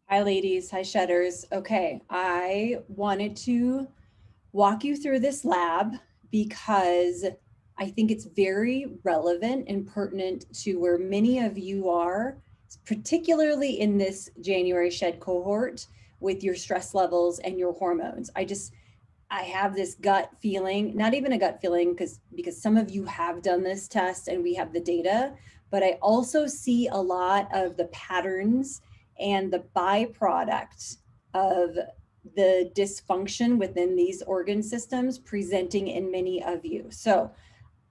Hi, ladies. Hi, shedders. Okay, I wanted to walk you through this lab because I think it's very relevant and pertinent to where many of you are, particularly in this January shed cohort with your stress levels and your hormones. I have this gut feeling, not even a gut feeling because some of you have done this test and we have the data, but I also see a lot of the patterns and the byproduct of the dysfunction within these organ systems presenting in many of you. So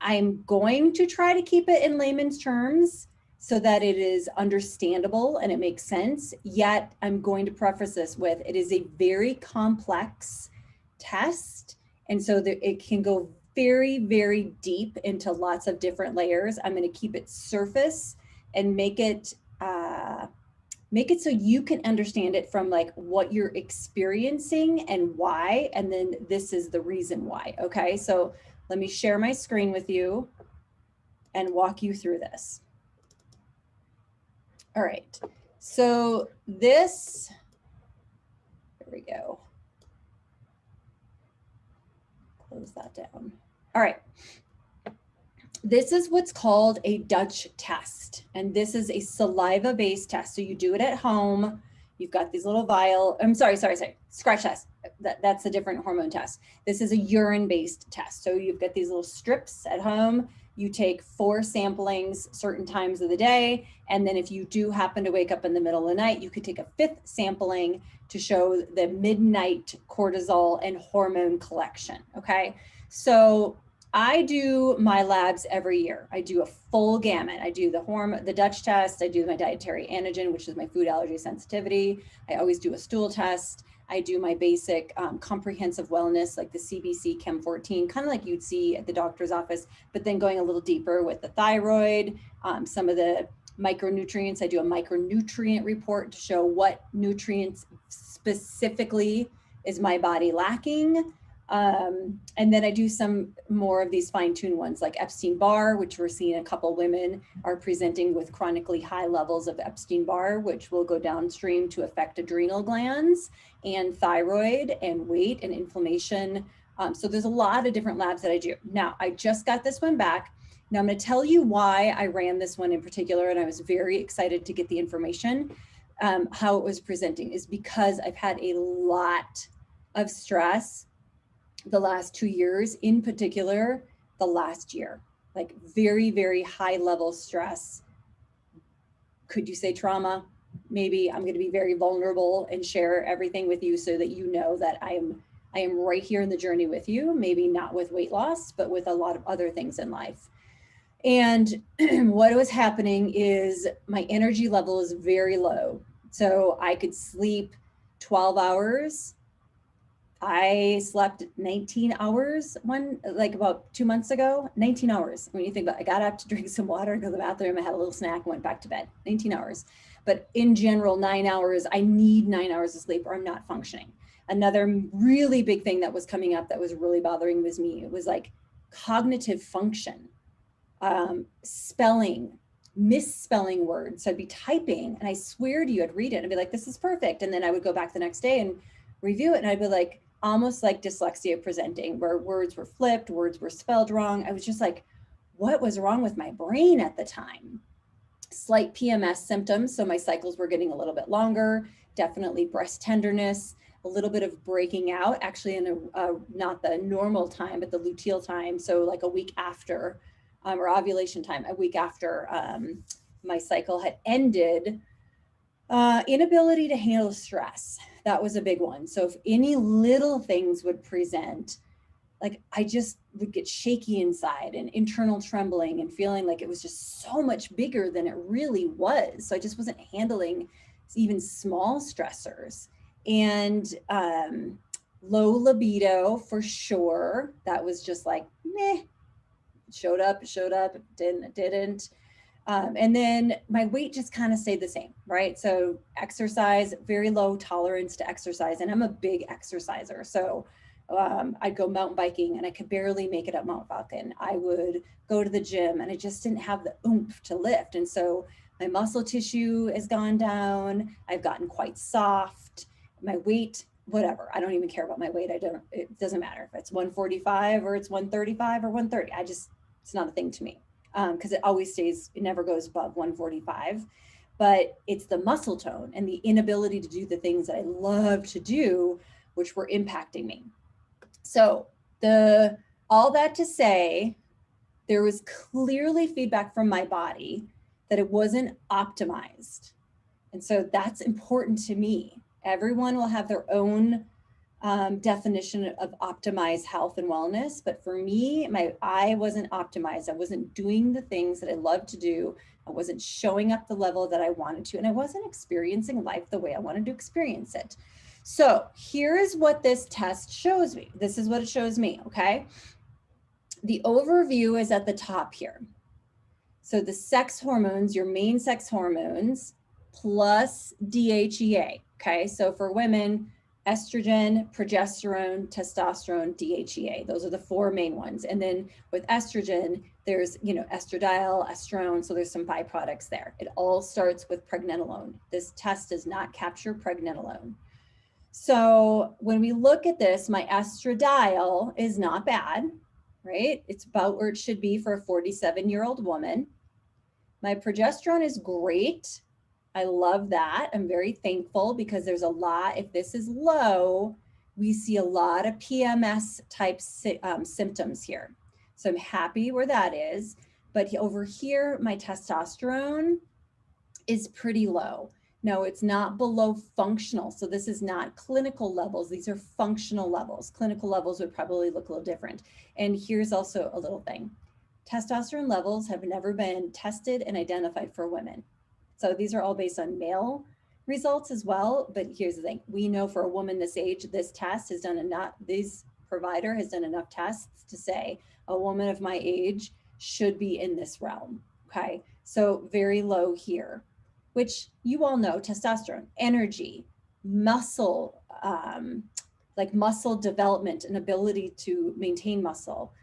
I'm going to try to keep it in layman's terms so that it is understandable and it makes sense. Yet I'm going to preface this with it is a very complex test. And so that it can go very, very deep into lots of different layers. I'm going to keep it surface and make it so you can understand it from like what you're experiencing and why, and then this is the reason why. Okay, so let me share my screen with you and walk you through this. All right, so this, there we go. Close that down. All right. This is what's called a Dutch test, and this is a saliva-based test. So you do it at home. You've got these little vial. I'm sorry, scratch test. That's a different hormone test. This is a urine-based test. So you've got these little strips at home. You take 4 samplings certain times of the day, and then if you do happen to wake up in the middle of the night, you could take a 5th sampling to show the midnight cortisol and hormone collection. Okay, so I do my labs every year. I do a full gamut. I do the Dutch test. I do my dietary antigen, which is my food allergy sensitivity. I always do a stool test. I do my basic comprehensive wellness, like the CBC Chem 14, kind of like you'd see at the doctor's office, but then going a little deeper with the thyroid, some of the micronutrients. I do a micronutrient report to show what nutrients specifically is my body lacking. And then I do some more of these fine-tuned ones like Epstein-Barr, which we're seeing a couple women are presenting with chronically high levels of Epstein-Barr, which will go downstream to affect adrenal glands and thyroid and weight and inflammation. So there's a lot of different labs that I do. Now, I just got this one back. Now I'm going to tell you why I ran this one in particular, and I was very excited to get the information. How it was presenting is because I've had a lot of stress the last 2 years, in particular, the last year, like very, very high level stress. Could you say trauma? Maybe. I'm going to be very vulnerable and share everything with you so that you know that I am right here in the journey with you, maybe not with weight loss, but with a lot of other things in life. And what was happening is my energy level is very low. So I could sleep 12 hours. I slept 19 hours about 2 months ago, 19 hours. When you think about it, I got up to drink some water, go to the bathroom, I had a little snack, went back to bed, 19 hours. But in general, 9 hours, I need 9 hours of sleep or I'm not functioning. Another really big thing that was coming up that was really bothering was me. It was like cognitive function, spelling, misspelling words. So I'd be typing and I swear to you, I'd read it and I'd be like, this is perfect. And then I would go back the next day and review it and I'd be like, almost like dyslexia presenting, where words were flipped, words were spelled wrong. I was just like, what was wrong with my brain at the time? Slight PMS symptoms. So my cycles were getting a little bit longer, definitely breast tenderness, a little bit of breaking out, actually in not the normal time, but the luteal time. So like a week after, or ovulation time, a week after my cycle had ended. Inability to handle stress. That was a big one. So if any little things would present, like I just would get shaky inside and internal trembling and feeling like it was just so much bigger than it really was. So I just wasn't handling even small stressors. And low libido for sure. That was just like, meh, showed up, didn't. And then my weight just kind of stayed the same, right? So exercise, very low tolerance to exercise. And I'm a big exerciser. So I'd go mountain biking and I could barely make it up Mount Falcon. I would go to the gym and I just didn't have the oomph to lift. And so My muscle tissue has gone down. I've gotten quite soft. My weight, whatever. I don't even care about my weight. It doesn't matter if it's 145 or it's 135 or 130. It's not a thing to me because it always stays, it never goes above 145. But it's the muscle tone and the inability to do the things that I love to do, which were impacting me. So all that to say, there was clearly feedback from my body that it wasn't optimized. And so that's important to me. Everyone will have their own definition of optimized health and wellness. But for me, I wasn't optimized. I wasn't doing the things that I love to do. I wasn't showing up the level that I wanted to. And I wasn't experiencing life the way I wanted to experience it. So here is what this test shows me. This is what it shows me, okay? The overview is at the top here. So the sex hormones, your main sex hormones, plus DHEA, okay? So for women, estrogen, progesterone, testosterone, DHEA. Those are the four main ones. And then with estrogen, there's, estradiol, estrone. So there's some byproducts there. It all starts with pregnenolone. This test does not capture pregnenolone. So when we look at this, my estradiol is not bad, right? It's about where it should be for a 47-year-old woman. My progesterone is great. I love that. I'm very thankful because there's a lot, if this is low, we see a lot of PMS type symptoms here. So I'm happy where that is. But over here, my testosterone is pretty low. No, it's not below functional. So this is not clinical levels. These are functional levels. Clinical levels would probably look a little different. And here's also a little thing. Testosterone levels have never been tested and identified for women. So these are all based on male results as well. But here's the thing. We know for a woman this age, this test has done enough, this provider has done enough tests to say a woman of my age should be in this realm, okay? So very low here, which you all know, testosterone, energy, muscle, like muscle development and ability to maintain muscle,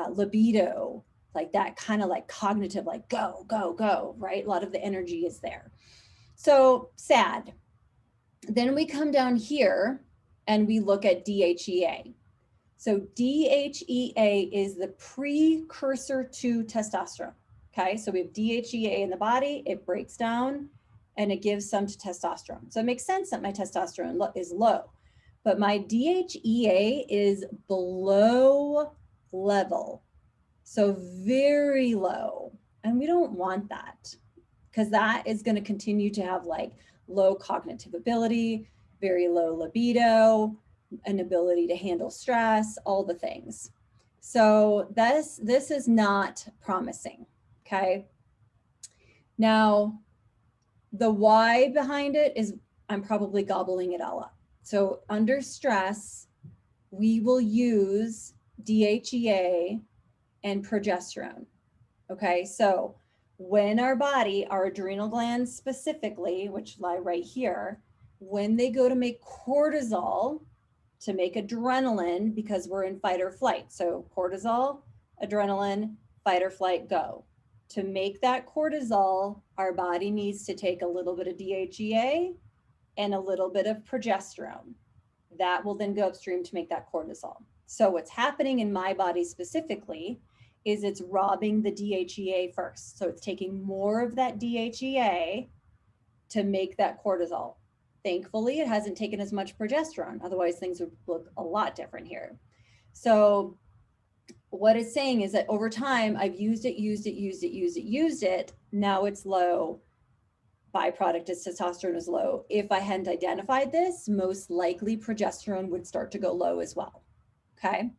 libido, like that kind of like cognitive, like go, go, go, right? A lot of the energy is there. So sad. Then we come down here and we look at DHEA. So DHEA is the precursor to testosterone. Okay, so we have DHEA in the body, it breaks down and it gives some to testosterone. So it makes sense that my testosterone is low, but my DHEA is below level. So very low. And we don't want that because that is going to continue to have like low cognitive ability, very low libido, an ability to handle stress, all the things. So this is not promising. Okay. Now, the why behind it is I'm probably gobbling it all up. So under stress, we will use DHEA and progesterone. Okay, so when our body, our adrenal glands specifically, which lie right here, when they go to make cortisol, to make adrenaline, because we're in fight or flight. So cortisol, adrenaline, fight or flight, go. To make that cortisol, our body needs to take a little bit of DHEA and a little bit of progesterone. That will then go upstream to make that cortisol. So what's happening in my body specifically is it's robbing the DHEA first. So it's taking more of that DHEA to make that cortisol. Thankfully, it hasn't taken as much progesterone. Otherwise, things would look a lot different here. So what it's saying is that over time, I've used it. Now it's low. Byproduct is testosterone is low. If I hadn't identified this, most likely progesterone would start to go low as well. Okay.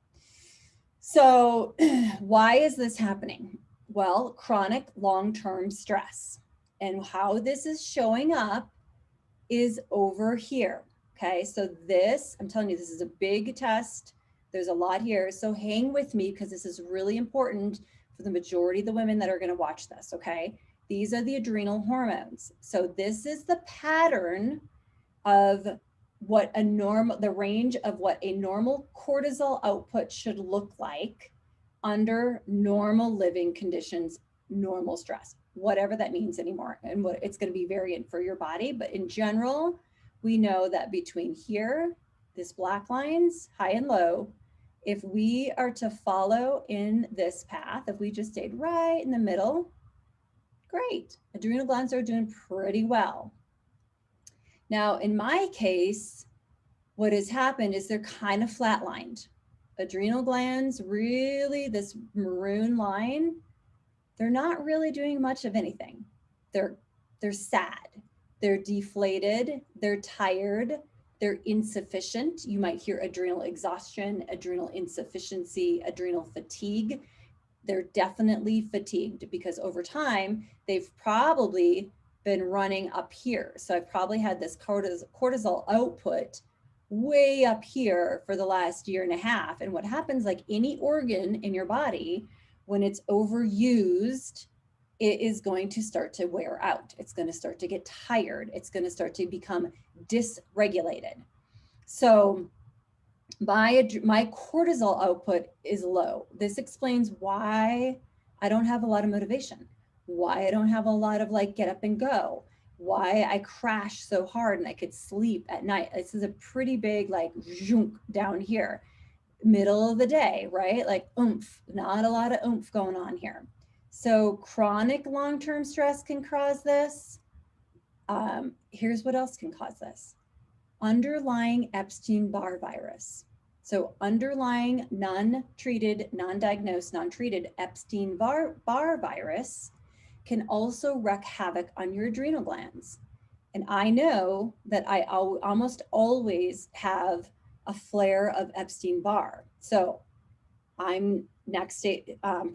So why is this happening? Well, chronic long-term stress. And how this is showing up is over here. Okay. So this, I'm telling you, this is a big test. There's a lot here. So hang with me because this is really important for the majority of the women that are going to watch this. Okay. These are the adrenal hormones. So this is the pattern of what the range of what a normal cortisol output should look like under normal living conditions, normal stress. whatever that means anymore. And what it's going to be variant for your body. But in general, we know that between here, this black line's high and low, if we are to follow in this path, if we just stayed right in the middle, great. Adrenal glands are doing pretty well. Now, in my case, what has happened is they're kind of flatlined. Adrenal glands, really, this maroon line, they're not really doing much of anything. They're sad, they're deflated, they're tired, they're insufficient. You might hear adrenal exhaustion, adrenal insufficiency, adrenal fatigue. They're definitely fatigued because over time, they've probably been running up here. So I've probably had this cortisol output way up here for the last year and a half. And what happens, like any organ in your body, when it's overused, it is going to start to wear out. It's going to start to get tired. It's going to start to become dysregulated. So my cortisol output is low. This explains why I don't have a lot of motivation, why I don't have a lot of like get up and go, why I crash so hard and I could sleep at night. This is a pretty big like zhunk down here, middle of the day, right? Like oomph, not a lot of oomph going on here. So chronic long-term stress can cause this. Here's what else can cause this. Underlying Epstein-Barr virus. So underlying non-treated, non-diagnosed, non-treated Epstein-Barr virus can also wreak havoc on your adrenal glands. And I know that I almost always have a flare of Epstein-Barr. So next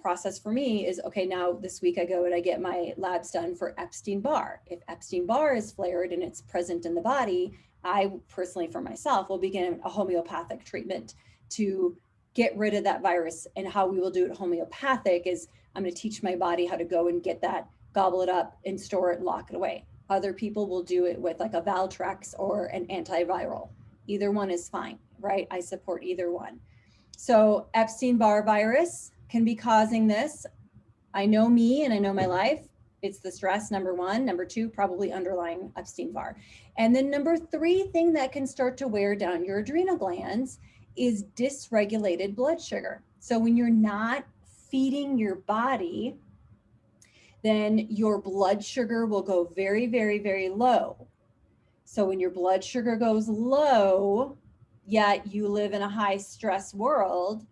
process for me is, okay, now this week I go and I get my labs done for Epstein-Barr. If Epstein-Barr is flared and it's present in the body, I personally, for myself, will begin a homeopathic treatment to get rid of that virus. And how we will do it homeopathic is I'm going to teach my body how to go and get that, gobble it up and store it and lock it away. Other people will do it with like a Valtrex or an antiviral. Either one is fine, right? I support either one. So Epstein-Barr virus can be causing this. I know me and I know my life. It's the stress, number one. Number two, probably underlying Epstein-Barr. And then number three thing that can start to wear down your adrenal glands is dysregulated blood sugar. So when you're not feeding your body, then your blood sugar will go very, very, very low. So when your blood sugar goes low, yet you live in a high stress world,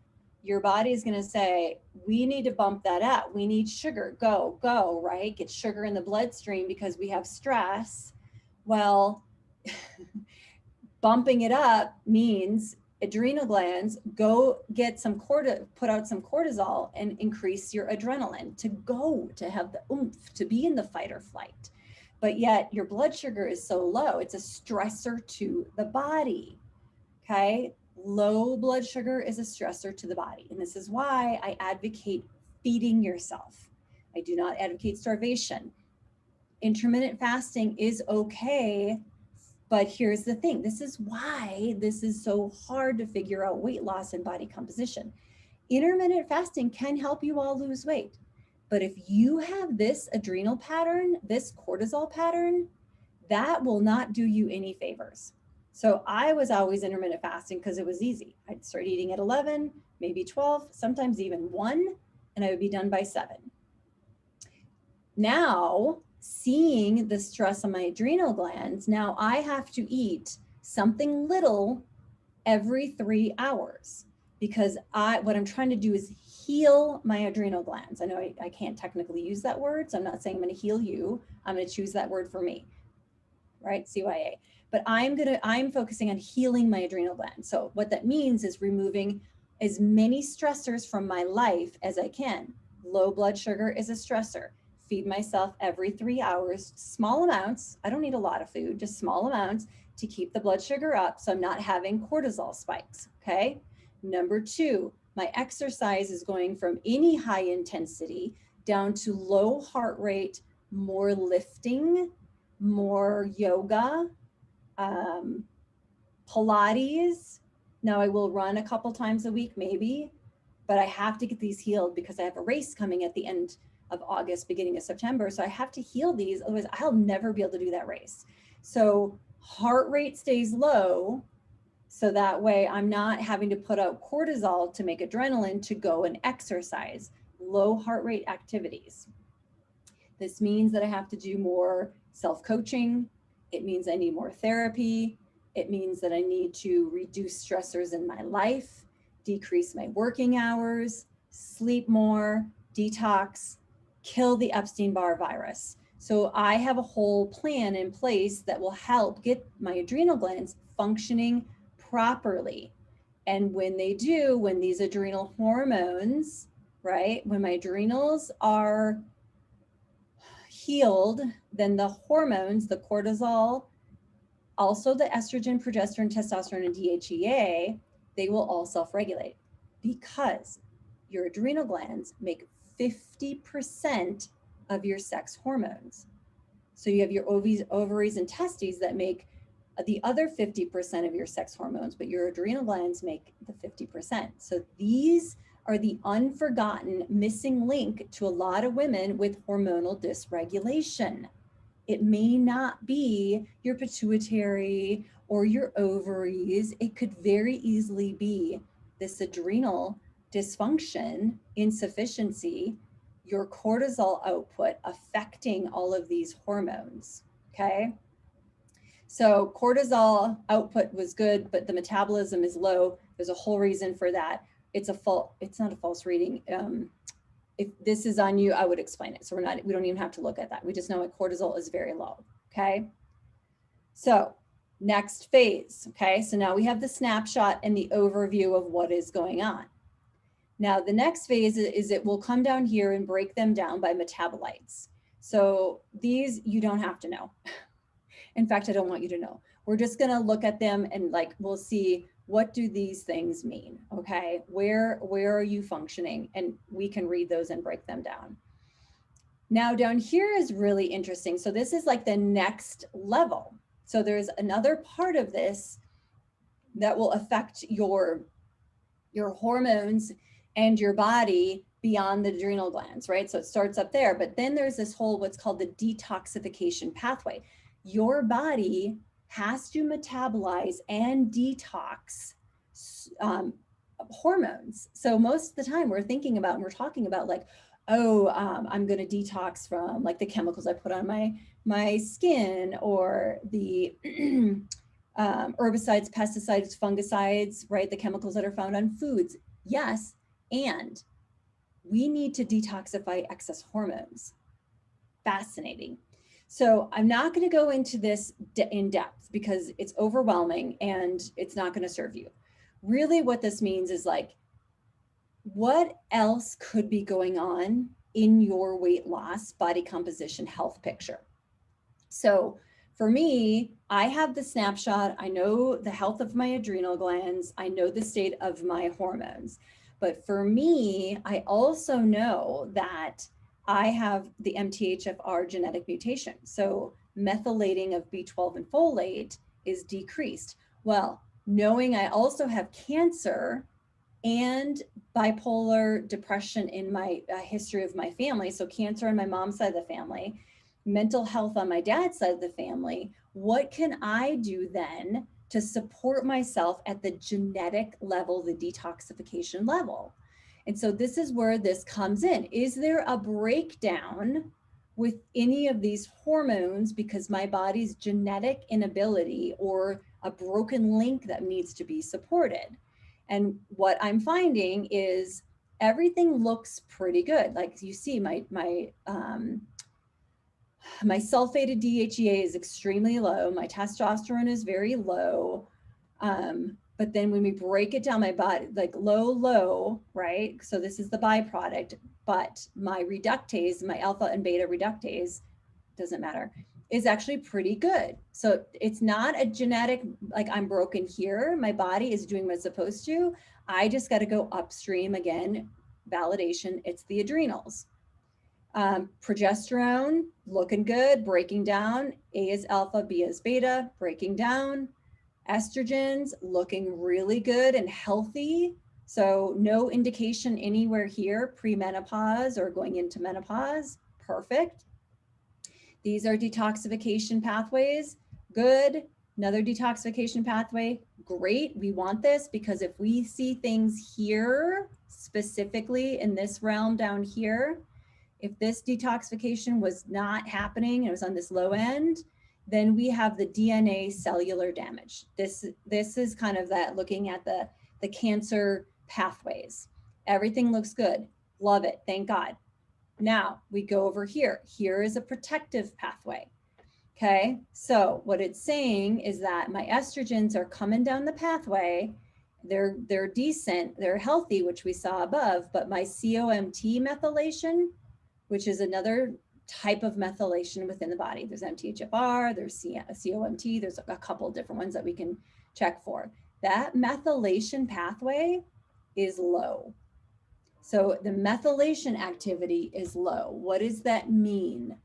your body is going to say, we need to bump that up. We need sugar. Go, right? Get sugar in the bloodstream because we have stress. Well, bumping it up means adrenal glands go get some put out some cortisol and increase your adrenaline to have the oomph, to be in the fight or flight. But yet your blood sugar is so low, it's a stressor to the body. Okay. Low blood sugar is a stressor to the body. And this is why I advocate feeding yourself. I do not advocate starvation. Intermittent fasting is okay, but here's the thing. This is why this is so hard to figure out weight loss and body composition. Intermittent fasting can help you all lose weight. But if you have this adrenal pattern, this cortisol pattern, that will not do you any favors. So I was always intermittent fasting because it was easy. I'd start eating at 11, maybe 12, sometimes even 1, and I would be done by 7. Now, seeing the stress on my adrenal glands, now I have to eat something little every 3 hours because what I'm trying to do is heal my adrenal glands. I know I can't technically use that word, so I'm not saying I'm going to heal you. I'm going to choose that word for me, right? CYA. But I'm focusing on healing my adrenal glands. So what that means is removing as many stressors from my life as I can. Low blood sugar is a stressor. Feed myself every 3 hours, small amounts. I don't need a lot of food, just small amounts to keep the blood sugar up so I'm not having cortisol spikes, okay? Number 2, my exercise is going from any high intensity down to low heart rate, more lifting, more yoga, Pilates. Now I will run a couple times a week, maybe, but I have to get these healed because I have a race coming at the end of August, beginning of September. So I have to heal these, otherwise I'll never be able to do that race. So heart rate stays low, so that way I'm not having to put out cortisol to make adrenaline to go and exercise. Low heart rate activities. This means that I have to do more self-coaching. It means I need more therapy. It means that I need to reduce stressors in my life, decrease my working hours, sleep more, detox, kill the Epstein-Barr virus. So I have a whole plan in place that will help get my adrenal glands functioning properly. And when they do, when these adrenal hormones, right, when my adrenals are healed, then the hormones, the cortisol, also the estrogen, progesterone, testosterone, and DHEA, they will all self-regulate because your adrenal glands make 50% of your sex hormones. So you have your ovaries and testes that make the other 50% of your sex hormones, but your adrenal glands make the 50%. So these are the unforgotten missing link to a lot of women with hormonal dysregulation. It may not be your pituitary or your ovaries. It could very easily be this adrenal dysfunction, insufficiency, your cortisol output affecting all of these hormones, okay? So cortisol output was good, but the metabolism is low. There's a whole reason for that. It's not a false reading. If this is on you, I would explain it. So we don't even have to look at that. We just know that cortisol is very low, okay? So next phase, okay? So now we have the snapshot and the overview of what is going on. Now the next phase is it will come down here and break them down by metabolites. So these you don't have to know. In fact, I don't want you to know. We're just gonna look at them and like, we'll see what do these things mean, okay? Where are you functioning? And we can read those and break them down. Now down here is really interesting. So this is like the next level. So there's another part of this that will affect your hormones and your body beyond the adrenal glands, right? So it starts up there, but then there's this whole, what's called the detoxification pathway. Your body has to metabolize and detox hormones. So most of the time we're thinking about and we're talking about like, oh, I'm going to detox from like the chemicals I put on my skin or the herbicides, pesticides, fungicides, right? The chemicals that are found on foods. Yes. And we need to detoxify excess hormones. Fascinating. So I'm not going to go into this in depth because it's overwhelming and it's not going to serve you. Really what this means is like, what else could be going on in your weight loss, body composition, health picture? So for me, I have the snapshot. I know the health of my adrenal glands. I know the state of my hormones. But for me, I also know that I have the MTHFR genetic mutation. So methylating of B12 and folate is decreased. Well, knowing I also have cancer and bipolar depression in my history of my family, so cancer on my mom's side of the family, mental health on my dad's side of the family, what can I do then to support myself at the genetic level, the detoxification level? And so this is where this comes in. Is there a breakdown with any of these hormones because my body's genetic inability or a broken link that needs to be supported? And what I'm finding is everything looks pretty good. Like you see my sulfated DHEA is extremely low. My testosterone is very low. But then when we break it down, my body, like low, right? So this is the byproduct, but my reductase, my alpha and beta reductase, doesn't matter, is actually pretty good. So it's not a genetic, like I'm broken here. My body is doing what it's supposed to. I just got to go upstream again, validation, it's the adrenals. Progesterone, looking good, breaking down. A is alpha, B is beta, breaking down. Estrogens, looking really good and healthy. So no indication anywhere here, premenopause or going into menopause, perfect. These are detoxification pathways, good. Another detoxification pathway, great. We want this because if we see things here, specifically in this realm down here, if this detoxification was not happening, it was on this low end, then we have the DNA cellular damage. This is kind of that looking at the cancer pathways. Everything looks good. Love it. Thank God. Now we go over here. Here is a protective pathway. Okay. So what it's saying is that my estrogens are coming down the pathway. They're decent. They're healthy, which we saw above, but my COMT methylation, which is another type of methylation within the body. There's MTHFR, there's COMT, there's a couple different ones that we can check for. That methylation pathway is low. So the methylation activity is low. What does that mean?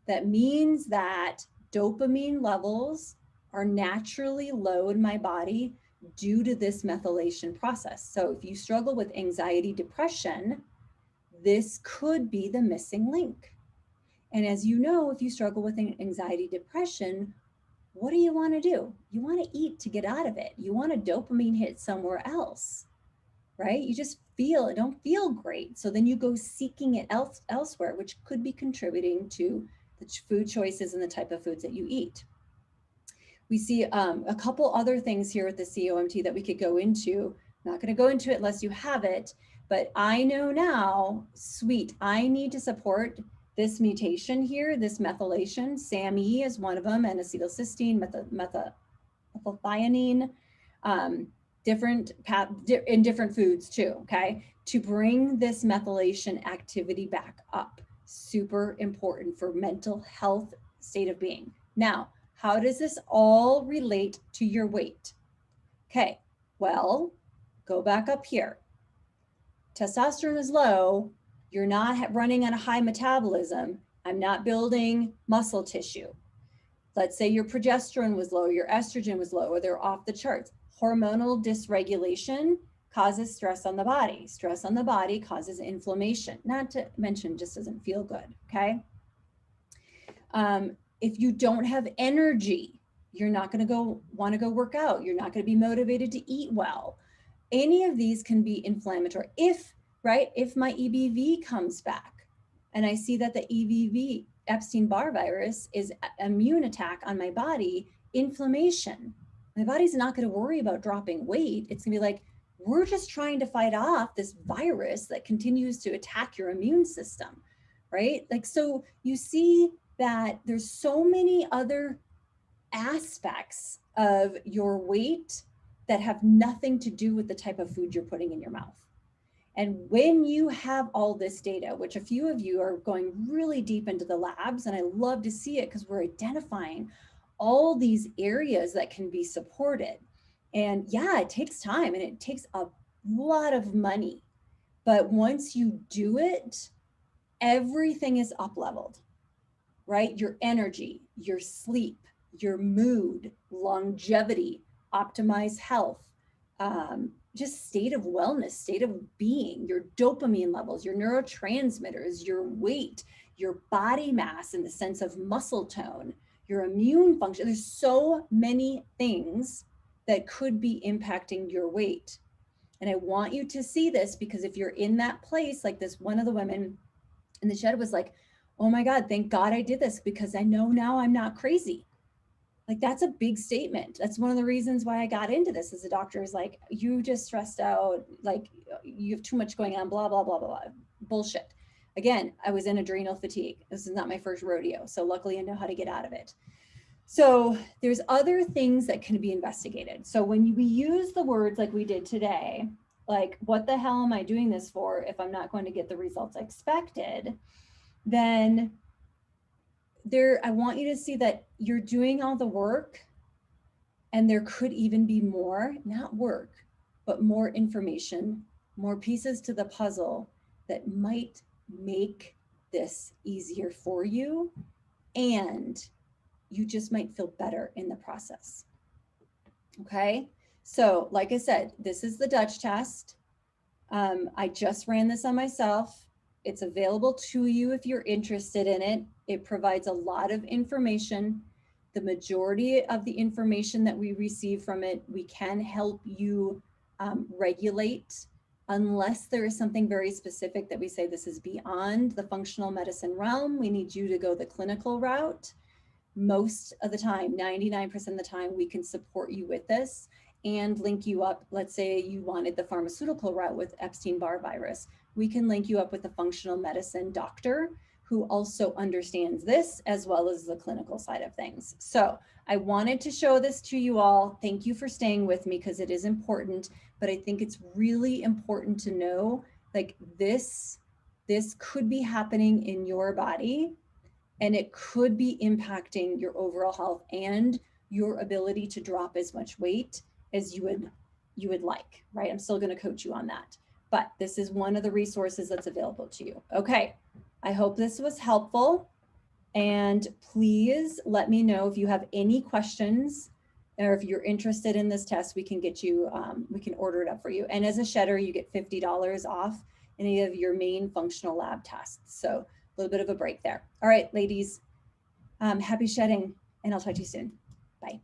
That means that dopamine levels are naturally low in my body due to this methylation process. So if you struggle with anxiety, depression, this could be the missing link. And as you know, if you struggle with anxiety, depression, what do you want to do? You want to eat to get out of it. You want a dopamine hit somewhere else, right? You just don't feel great. So then you go seeking it elsewhere, which could be contributing to the food choices and the type of foods that you eat. We see a couple other things here with the COMT that we could go into. I'm not going to go into it unless you have it, but I know now, sweet, I need to support this mutation here, this methylation. SAMe is one of them, and acetylcysteine, methylthionine, in different foods too, okay? To bring this methylation activity back up. Super important for mental health state of being. Now, how does this all relate to your weight? Okay, well, go back up here. Testosterone is low. You're not running on a high metabolism. I'm not building muscle tissue. Let's say your progesterone was low, your estrogen was low, or they're off the charts. Hormonal dysregulation causes stress on the body. Stress on the body causes inflammation. Not to mention, just doesn't feel good, okay? If you don't have energy, you're not gonna wanna go work out. You're not gonna be motivated to eat well. Any of these can be inflammatory. If my EBV comes back and I see that the EBV, Epstein-Barr virus, is an immune attack on my body, inflammation, my body's not going to worry about dropping weight. It's going to be like, we're just trying to fight off this virus that continues to attack your immune system, right? Like, so you see that there's so many other aspects of your weight that have nothing to do with the type of food you're putting in your mouth. And when you have all this data, which a few of you are going really deep into the labs, and I love to see it because we're identifying all these areas that can be supported. And yeah, it takes time and it takes a lot of money. But once you do it, everything is up leveled, right? Your energy, your sleep, your mood, longevity, optimized health, just state of wellness, state of being, your dopamine levels, your neurotransmitters, your weight, your body mass in the sense of muscle tone, your immune function. There's so many things that could be impacting your weight. And I want you to see this because if you're in that place, like this, one of the women in the shed was like, oh my God, thank God I did this because I know now I'm not crazy. Like, that's a big statement. That's one of the reasons why I got into this, is the doctor is like, you just stressed out, like you have too much going on, blah, blah, blah, blah, blah. Bullshit. Again, I was in adrenal fatigue. This is not my first rodeo. So luckily I know how to get out of it. So there's other things that can be investigated. So when we use the words like we did today, like, what the hell am I doing this for if I'm not going to get the results I expected, then I want you to see that you're doing all the work, and there could even be more, not work, but more information, more pieces to the puzzle that might make this easier for you, and you just might feel better in the process. Okay, so like I said, this is the Dutch test. I just ran this on myself. It's available to you if you're interested in it. It provides a lot of information. The majority of the information that we receive from it, we can help you regulate, unless there is something very specific that we say this is beyond the functional medicine realm. We need you to go the clinical route. Most of the time, 99% of the time, we can support you with this and link you up. Let's say you wanted the pharmaceutical route with Epstein-Barr virus. We can link you up with a functional medicine doctor who also understands this as well as the clinical side of things. So I wanted to show this to you all. Thank you for staying with me because it is important, but I think it's really important to know, like, this could be happening in your body, and it could be impacting your overall health and your ability to drop as much weight as you would like, right? I'm still going to coach you on that, but this is one of the resources that's available to you. Okay, I hope this was helpful, and please let me know if you have any questions, or if you're interested in this test. We can get you, we can order it up for you. And as a shedder, you get $50 off any of your main functional lab tests. So a little bit of a break there. All right, ladies, happy shedding, and I'll talk to you soon. Bye.